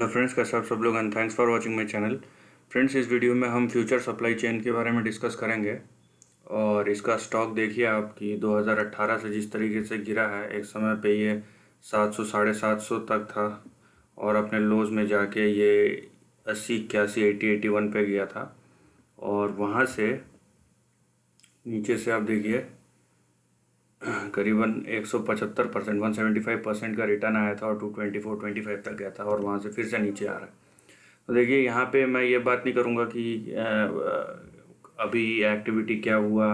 Hello friends, कैसे आप सब लोग and thanks for watching my channel. Friends, इस वीडियो में हम फ्यूचर सप्लाई चेन के बारे में डिस्कस करेंगे। और इसका स्टॉक देखिए आपकी 2018 से जिस तरीके से गिरा है, एक समय पे ये 700 750 तक था और अपने लोज में जाके ये 80 81 80 81 पे गया था। और वहाँ से नीचे से आप देखिए करीबन 175% 175% का रिटर्न आया था और 224 25 तक गया था और वहाँ से फिर से नीचे आ रहा है। तो देखिए यहाँ पे मैं ये बात नहीं करूँगा कि अभी एक्टिविटी क्या हुआ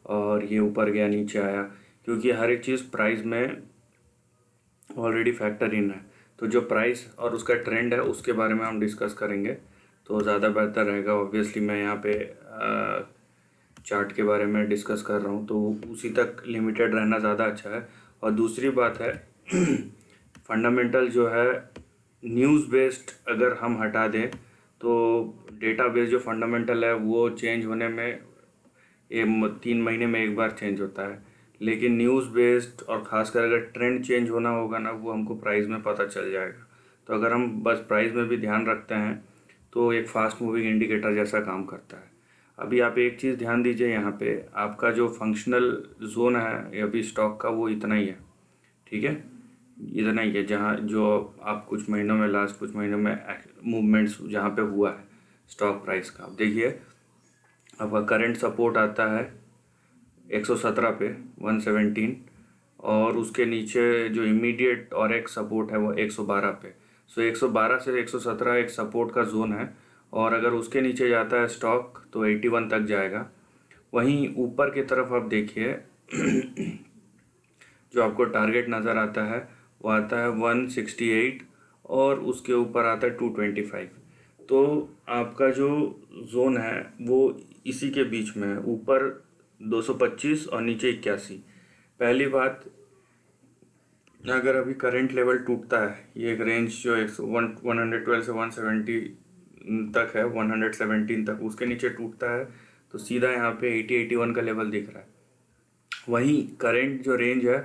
और ये ऊपर गया नीचे आया, क्योंकि हर एक चीज़ प्राइस में ऑलरेडी फैक्टर इन है। तो जो प्राइस और उसका ट्रेंड है उसके बारे में हम डिस्कस करेंगे तो ज़्यादा बेहतर रहेगा। ऑब्वियसली मैं यहाँ पे चार्ट के बारे में डिस्कस कर रहा हूँ तो उसी तक लिमिटेड रहना ज़्यादा अच्छा है। और दूसरी बात है फंडामेंटल जो है न्यूज़ बेस्ड अगर हम हटा दें तो डेटा बेस्ड जो फंडामेंटल है वो चेंज होने में ये 3 महीने में एक बार चेंज होता है। लेकिन न्यूज़ बेस्ड और ख़ासकर अगर ट्रेंड चेंज होना होगा ना, वो हमको प्राइस में पता चल जाएगा। तो अगर हम बस प्राइस में भी ध्यान रखते हैं तो एक फास्ट मूविंग इंडिकेटर जैसा काम करता है। अभी आप एक चीज़ ध्यान दीजिए, यहाँ पे आपका जो फंक्शनल जोन है अभी स्टॉक का वो इतना ही है, ठीक है, इतना ही है। जहाँ जो आप कुछ महीनों में लास्ट कुछ महीनों में मूवमेंट्स जहाँ पे हुआ है स्टॉक प्राइस का, आप देखिए आपका करंट सपोर्ट आता है 117 पे 117, और उसके नीचे जो इमीडिएट और एक सपोर्ट है वो 112 पे। सो 112 से 117 एक सपोर्ट का जोन है, और अगर उसके नीचे जाता है स्टॉक तो 81 तक जाएगा। वहीं ऊपर की तरफ आप देखिए जो आपको टारगेट नज़र आता है वो आता है 168 और उसके ऊपर आता है 225। तो आपका जो जोन है वो इसी के बीच में है, ऊपर 225 और नीचे 81। पहली बात, अगर अभी करंट लेवल टूटता है, ये एक रेंज जो 112 से 170 तक है, 117 तक, उसके नीचे टूटता है तो सीधा यहाँ पे 80 81 का लेवल दिख रहा है। वहीं करंट जो रेंज है,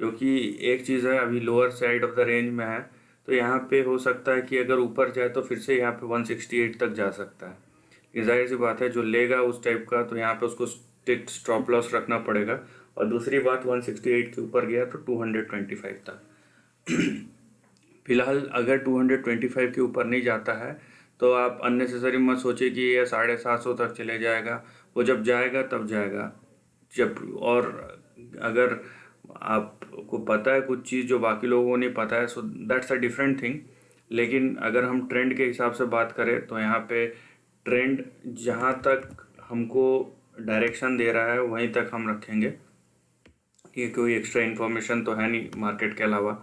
क्योंकि एक चीज़ है अभी lower side of the range में है, तो यहाँ पे हो सकता है कि अगर ऊपर जाए तो फिर से यहाँ पे 168 तक जा सकता है। ये जाहिर सी बात है, जो लेगा उस टाइप का तो यहाँ पे उसको स्ट्रिक्ट स्टॉप लॉस रखना पड़ेगा। और दूसरी बात, 168 के ऊपर गया तो 225 तक। फिलहाल अगर 225 के ऊपर नहीं जाता है तो आप अननेसेसरी मत सोचिए कि ये 750 तक चले जाएगा। वो जब जाएगा तब जाएगा। जब और अगर आपको पता है कुछ चीज़ जो बाकी लोगों को नहीं पता है, so that's a different thing. लेकिन अगर हम ट्रेंड के हिसाब से बात करें तो यहाँ पे ट्रेंड जहाँ तक हमको डायरेक्शन दे रहा है वहीं तक हम रखेंगे। ये कोई एक्स्ट्रा इन्फॉर्मेशन तो है नहीं मार्केट के अलावा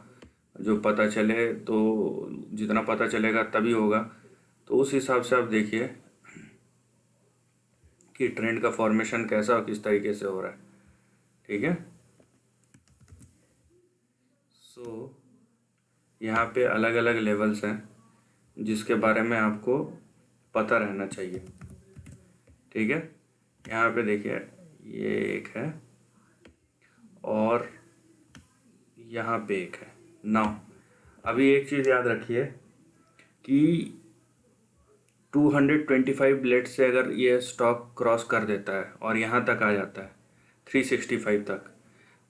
जो पता चले, तो जितना पता चलेगा तभी होगा। तो उस हिसाब से आप देखिए कि ट्रेंड का फॉर्मेशन कैसा और किस तरीके से हो रहा है, ठीक है। सो यहाँ पे अलग अलग लेवल्स हैं जिसके बारे में आपको पता रहना चाहिए, ठीक है। यहाँ पे देखिए ये एक है और यहाँ पे एक है। नाउ अभी एक चीज़ याद रखिए कि 225 लेट से अगर ये स्टॉक क्रॉस कर देता है और यहाँ तक आ जाता है 365 तक,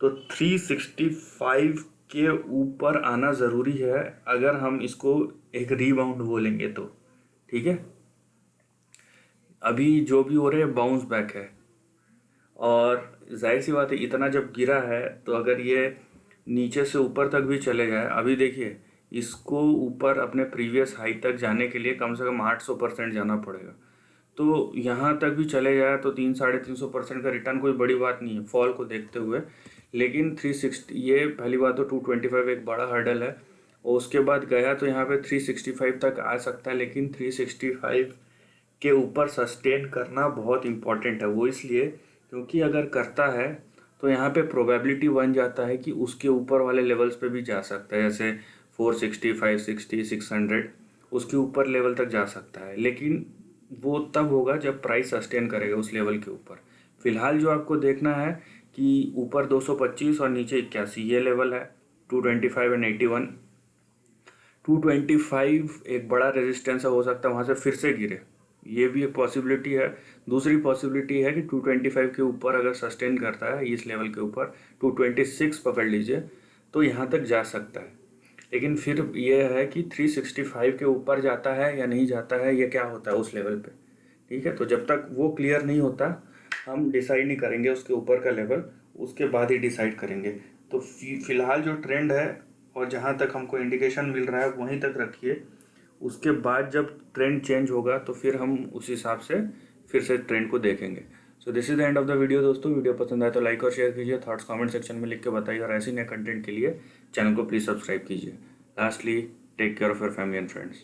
तो 365 के ऊपर आना ज़रूरी है अगर हम इसको एक रीबाउंड बोलेंगे तो, ठीक है। अभी जो भी हो रहा है बाउंस बैक है, और जाहिर सी बात है इतना जब गिरा है तो अगर ये नीचे से ऊपर तक भी चले जाए, अभी देखिए इसको ऊपर अपने प्रीवियस हाई तक जाने के लिए कम से कम 800% जाना पड़ेगा। तो यहाँ तक भी चले जाए तो 300-350% का रिटर्न कोई बड़ी बात नहीं है फॉल को देखते हुए। लेकिन 360, ये पहली बात तो 225 एक बड़ा हर्डल है, और उसके बाद गया तो यहाँ पे 365 तक आ सकता है, लेकिन 365 के ऊपर सस्टेन करना बहुत इम्पॉर्टेंट है। वो इसलिए क्योंकि अगर करता है तो यहाँ पे प्रोबेबिलिटी बन जाता है कि उसके ऊपर वाले लेवल्स पे भी जा सकता है, जैसे 460 560 600 उसके ऊपर लेवल तक जा सकता है। लेकिन वो तब होगा जब प्राइस सस्टेन करेगा उस लेवल के ऊपर। फिलहाल जो आपको देखना है कि ऊपर 225 और नीचे 81 ये लेवल है, 225 एंड 81। 225 एक बड़ा रेजिस्टेंस हो सकता है, वहाँ से फिर से गिरे, ये भी एक पॉसिबिलिटी है। दूसरी पॉसिबिलिटी है कि 225 के ऊपर अगर सस्टेन करता है इस लेवल के ऊपर, 226 पकड़ लीजिए, तो यहाँ तक जा सकता है। लेकिन फिर ये है कि 365 के ऊपर जाता है या नहीं जाता है, ये क्या होता है उस लेवल पे, ठीक है। तो जब तक वो क्लियर नहीं होता हम डिसाइड नहीं करेंगे उसके ऊपर का लेवल, उसके बाद ही डिसाइड करेंगे। तो फिलहाल जो ट्रेंड है और जहाँ तक हमको इंडिकेशन मिल रहा है वहीं तक रखिए। उसके बाद जब ट्रेंड चेंज होगा तो फिर हम उस हिसाब से फिर से ट्रेंड को देखेंगे। So this is the end of the video दोस्तों। वीडियो पसंद आए तो लाइक और शेयर कीजिए, थॉट्स कमेंट सेक्शन में लिख के बताइए, और ऐसे नए कंटेंट के लिए चैनल को प्लीज़ सब्सक्राइब कीजिए। Lastly, take care of your family and friends.